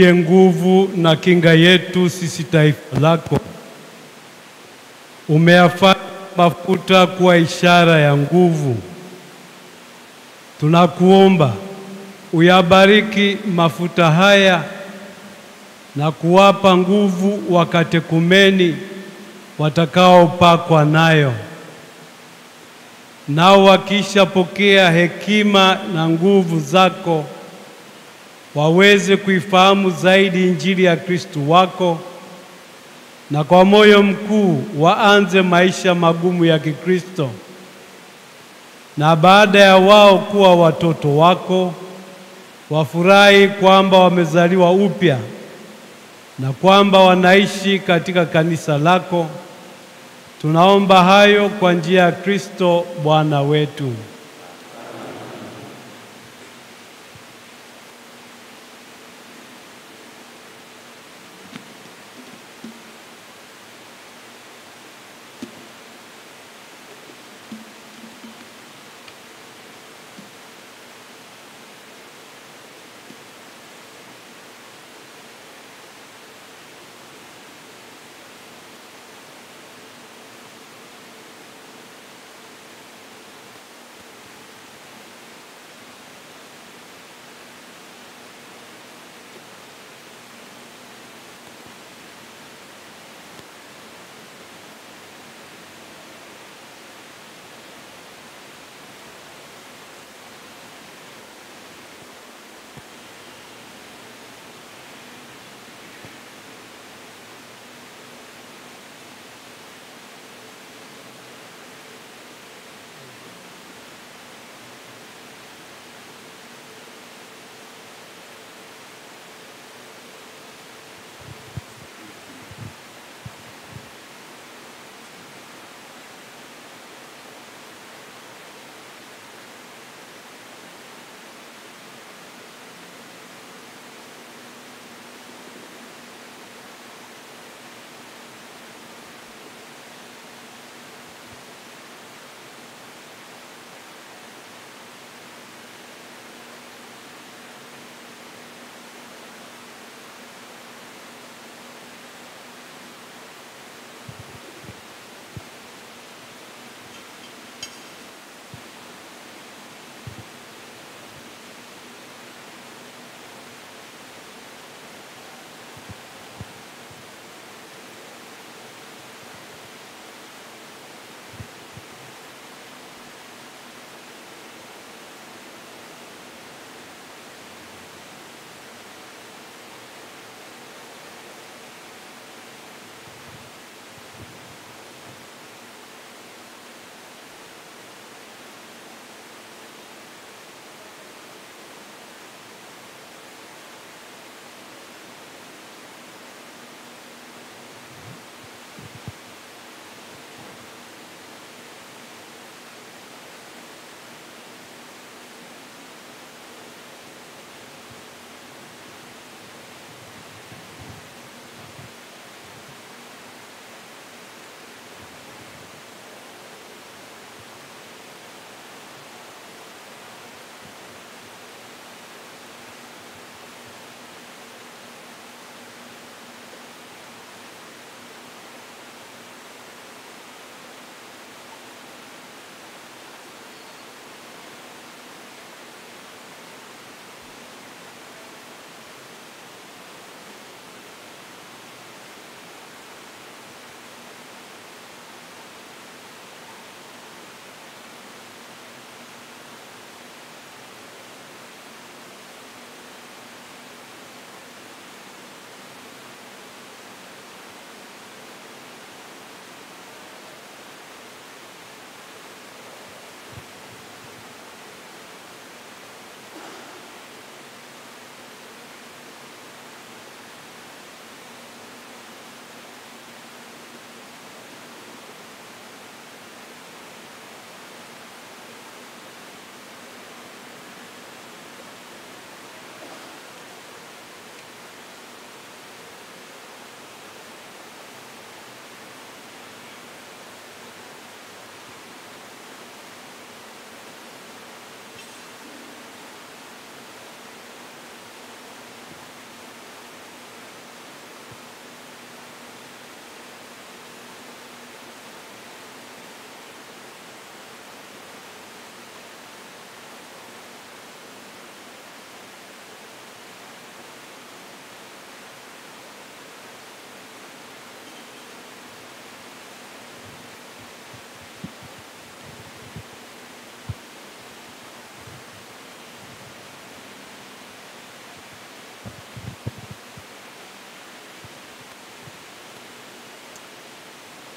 uliye nguvu na kinga yetu sisi taifa lako. Umeyafanya mafuta kuwa ishara ya nguvu. Tunakuomba uyabariki mafuta haya na kuwapa nguvu wakatekumeni watakaopakwa nayo. Nao wakishapokea hekima na nguvu zako, waweze kuifahamu zaidi Injili ya Kristo wako, na kwa moyo mkuu waanze maisha magumu ya Kikristo, na baada ya wao kuwa watoto wako, wafurahi kwamba wamezaliwa upya na kwamba wanaishi katika kanisa lako. Tunaomba hayo kwa njia ya Kristo Bwana wetu.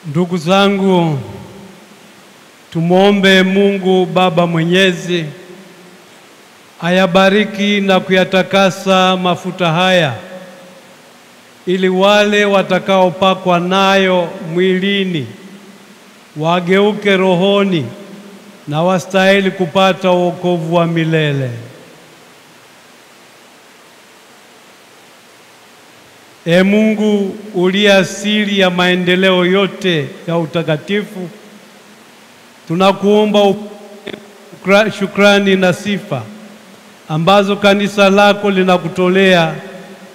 Ndugu zangu, tumwombe Mungu Baba Mwenyezi ayabariki na kuyatakasa mafuta haya, ili wale watakaopakwa nayo mwilini wageuke rohoni na wastahili kupata wokovu wa milele. Ee Mungu uliye asili ya maendeleo yote ya utakatifu, tunakuomba shukrani na sifa ambazo kanisa lako linakutolea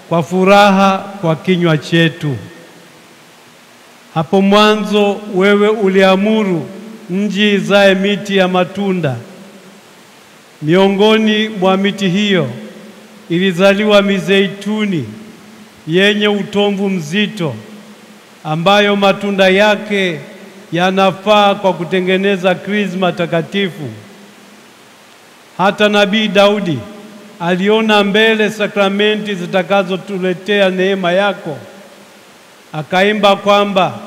kwa furaha kwa kinywa chetu. Hapo mwanzo wewe uliamuru nchi izae miti ya matunda. Miongoni mwa miti hiyo ilizaliwa mizeituni yenye utomvu mzito, ambayo matunda yake yanafaa kwa kutengeneza krisma takatifu. Hata Nabii Daudi aliona mbele sakramenti zitakazotuletea neema yako, akaimba kwamba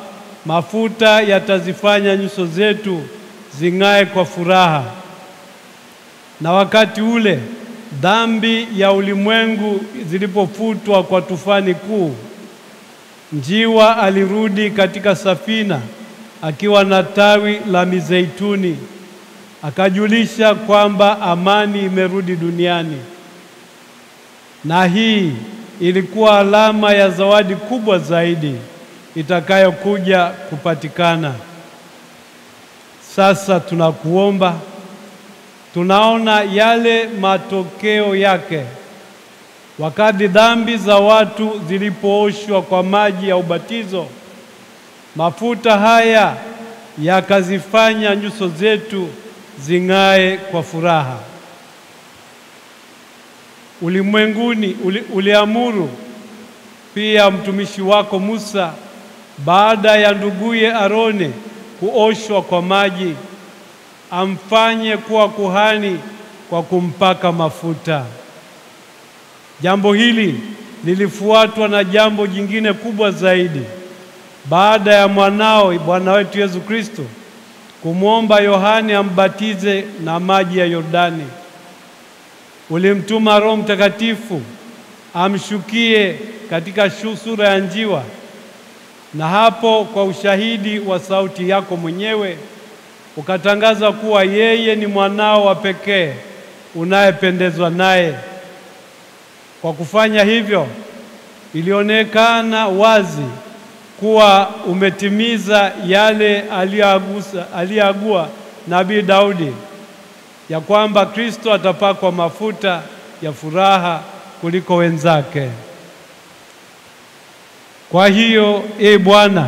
mafuta yatazifanya nyuso zetu zing'ae kwa furaha. Na wakati ule dhambi ya ulimwengu zilipofutwa kwa tufani kuu, njiwa alirudi katika safina akiwa na tawi la mizeituni, akajulisha kwamba amani imerudi duniani. Na hii ilikuwa alama ya zawadi kubwa zaidi itakayokuja kupatikana. Sasa tunakuomba, tunaona yale matokeo yake wakati dhambi za watu zilipooshwa kwa maji ya ubatizo. Mafuta haya yakazifanya nyuso zetu zing'ae kwa furaha. Ulimwenguni uliamuru pia mtumishi wako Musa, baada ya nduguye Arone kuoshwa kwa maji, amfanye kuwa kuhani kwa kumpaka mafuta. Jambo hili lilifuatwa na jambo jingine kubwa zaidi. Baada ya mwanao Bwana wetu Yesu Kristo kumwomba Yohane ambatize na maji ya Yordani, ulimtuma Roho Mtakatifu amshukie katika sura ya njiwa, na hapo kwa ushahidi wa sauti yako mwenyewe ukatangaza kuwa yeye ni mwanao wa pekee unayependezwa naye. Kwa kufanya hivyo, ilionekana wazi kuwa umetimiza yale aliyoagua Nabii Daudi, ya kwamba Kristo atapakwa mafuta ya furaha kuliko wenzake. Kwa hiyo, Bwana,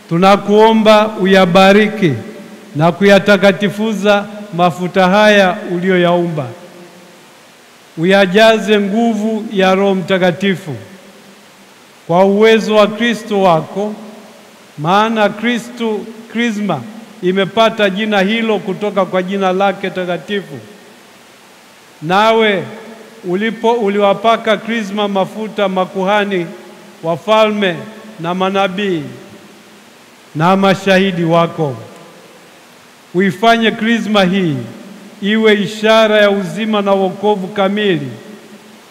tunakuomba uyabariki na kuyatakatifuza mafuta haya uliyoyaumba. Uyajaze nguvu ya Roho Mtakatifu kwa uwezo wa Kristo wako, maana krisma imepata jina hilo kutoka kwa jina lake takatifu. Nawe uliwapaka krisma mafuta makuhani, wafalme na manabii na mashahidi wako. Uifanye krisma hii iwe ishara ya uzima na wokovu kamili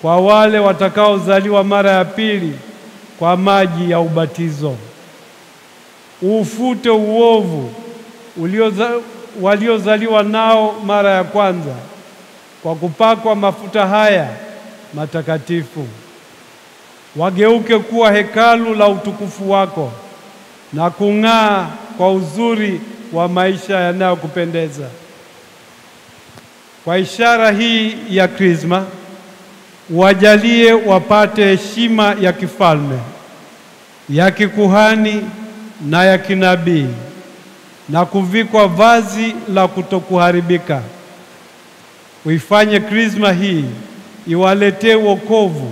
kwa wale watakaozaliwa mara ya pili kwa maji ya ubatizo. Ufute uovu waliozaliwa nao mara ya kwanza kwa kupakwa mafuta haya matakatifu. Wageuke kuwa hekalu la utukufu wako na kung'aa kwa uzuri wa maisha yanayokupendeza. Kwa ishara hii ya krisma, wajalie wapate heshima ya kifalme, ya kikuhani na ya kinabii, na kuvikwa vazi la kutokuharibika. Uifanye krisma hii iwaletee wokovu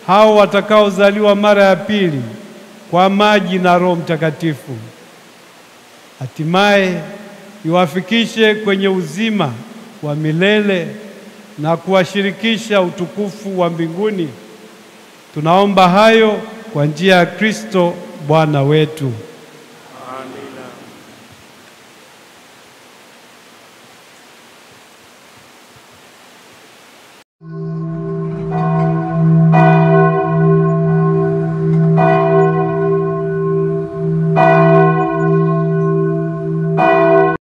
hao watakaozaliwa mara ya pili kwa maji na Roho Mtakatifu. Hatimaye iwafikishe kwenye uzima wa milele na kuwashirikisha utukufu wa mbinguni. Tunaomba hayo kwa njia ya Kristo Bwana wetu.